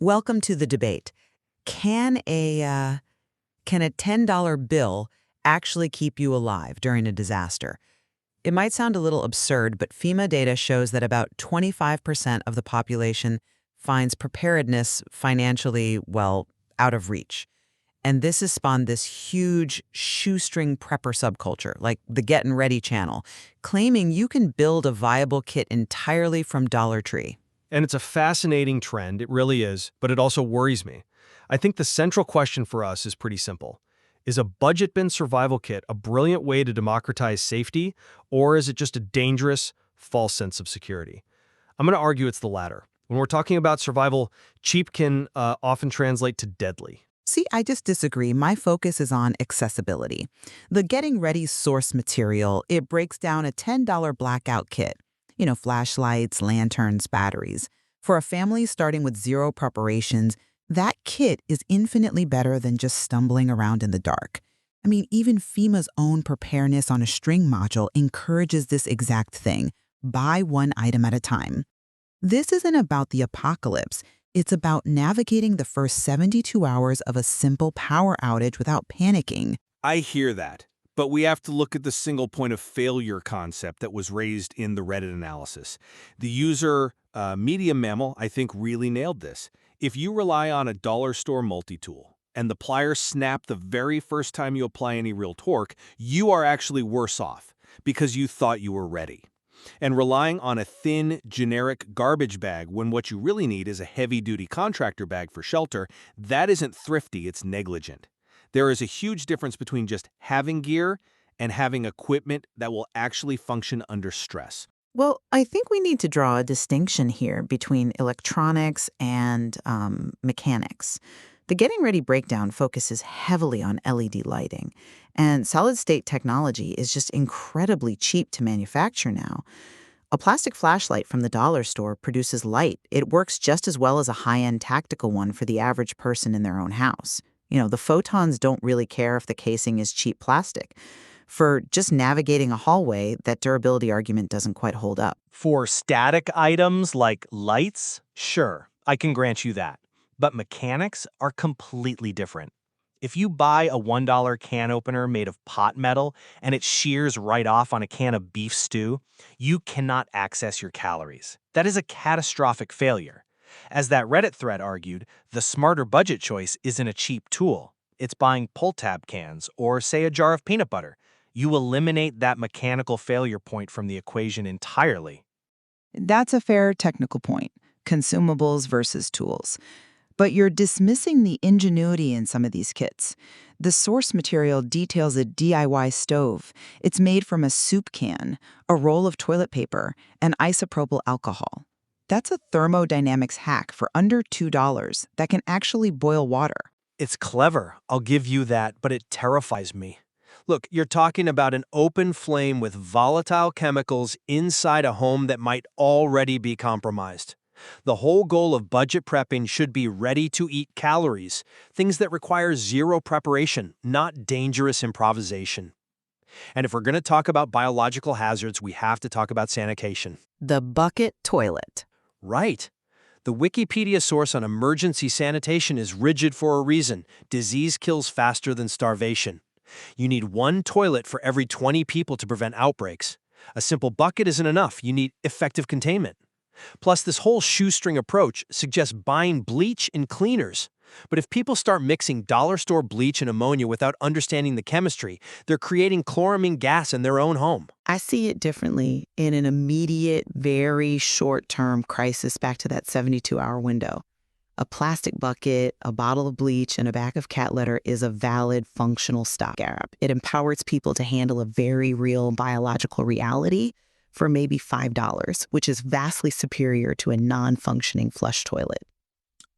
Welcome to the debate. Can a $10 bill actually keep you alive during a disaster? It might sound a little absurd, but FEMA data shows that about 25% of the population finds preparedness financially, well, out of reach. And this has spawned this huge shoestring prepper subculture, like the Getting Ready channel, claiming you can build a viable kit entirely from Dollar Tree. And it's a fascinating trend, it really is, but it also worries me. I think the central question for us is pretty simple. Is a budget bin survival kit a brilliant way to democratize safety, or is it just a dangerous, false sense of security? I'm going to argue it's the latter. When we're talking about survival, cheap can often translate to deadly. See, I just disagree. My focus is on accessibility. The Getting Ready source material, it breaks down a $10 blackout kit. Flashlights, lanterns, batteries. For a family starting with zero preparations, that kit is infinitely better than just stumbling around in the dark. I mean, even FEMA's own Preparedness on a String module encourages this exact thing. Buy one item at a time. This isn't about the apocalypse. It's about navigating the first 72 hours of a simple power outage without panicking. I hear that, but we have to look at the single point of failure concept that was raised in the Reddit analysis. The user, Medium Mammal, I think really nailed this. If you rely on a dollar store multi-tool and the pliers snap the very first time you apply any real torque, you are actually worse off because you thought you were ready. And relying on a thin, generic garbage bag when what you really need is a heavy-duty contractor bag for shelter, that isn't thrifty, it's negligent. There is a huge difference between just having gear and having equipment that will actually function under stress. Well, I think we need to draw a distinction here between electronics and mechanics. The Getting Ready breakdown focuses heavily on LED lighting, and solid-state technology is just incredibly cheap to manufacture now. A plastic flashlight from the dollar store produces light. It works just as well as a high-end tactical one for the average person in their own house. The photons don't really care if the casing is cheap plastic. For just navigating a hallway, that durability argument doesn't quite hold up. For static items like lights, sure, I can grant you that. But mechanics are completely different. If you buy a $1 can opener made of pot metal and it shears right off on a can of beef stew, you cannot access your calories. That is a catastrophic failure. As that Reddit thread argued, the smarter budget choice isn't a cheap tool. It's buying pull-tab cans or, say, a jar of peanut butter. You eliminate that mechanical failure point from the equation entirely. That's a fair technical point, consumables versus tools. But you're dismissing the ingenuity in some of these kits. The source material details a DIY stove. It's made from a soup can, a roll of toilet paper, and isopropyl alcohol. That's a thermodynamics hack for under $2 that can actually boil water. It's clever, I'll give you that, but it terrifies me. Look, you're talking about an open flame with volatile chemicals inside a home that might already be compromised. The whole goal of budget prepping should be ready-to-eat calories, things that require zero preparation, not dangerous improvisation. And if we're going to talk about biological hazards, we have to talk about sanitation. The bucket toilet. Right. The Wikipedia source on emergency sanitation is rigid for a reason. Disease kills faster than starvation. You need one toilet for every 20 people to prevent outbreaks. A simple bucket isn't enough. You need effective containment. Plus, this whole shoestring approach suggests buying bleach and cleaners. But if people start mixing dollar store bleach and ammonia without understanding the chemistry, they're creating chloramine gas in their own home. I see it differently in an immediate, very short-term crisis back to that 72-hour window. A plastic bucket, a bottle of bleach, and a bag of cat litter is a valid, functional stopgap. It empowers people to handle a very real biological reality for maybe $5, which is vastly superior to a non-functioning flush toilet.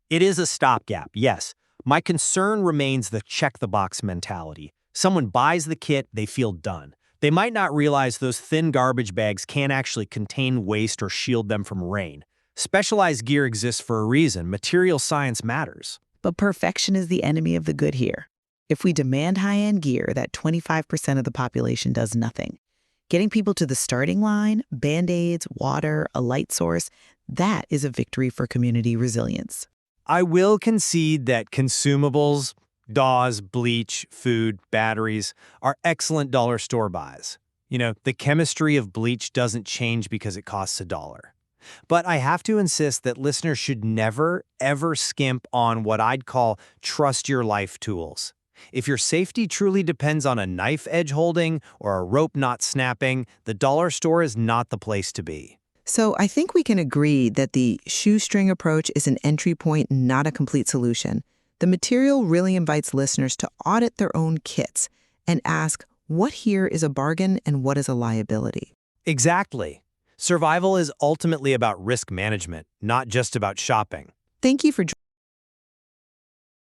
It is a stopgap, yes. My concern remains the check-the-box mentality. Someone buys the kit, they feel done. They might not realize those thin garbage bags can't actually contain waste or shield them from rain. Specialized gear exists for a reason. Material science matters. But perfection is the enemy of the good here. If we demand high-end gear, that 25% of the population does nothing. Getting people to the starting line, Band-Aids, water, a light source, that is a victory for community resilience. I will concede that consumables, DAWs, bleach, food, batteries are excellent dollar store buys. You know, the chemistry of bleach doesn't change because it costs $1. But I have to insist that listeners should never, ever skimp on what I'd call trust your life tools. If your safety truly depends on a knife edge holding or a rope not snapping, the dollar store is not the place to be. So I think we can agree that the shoestring approach is an entry point, not a complete solution. The material really invites listeners to audit their own kits and ask what here is a bargain and what is a liability. Exactly. Survival is ultimately about risk management, not just about shopping. Thank you for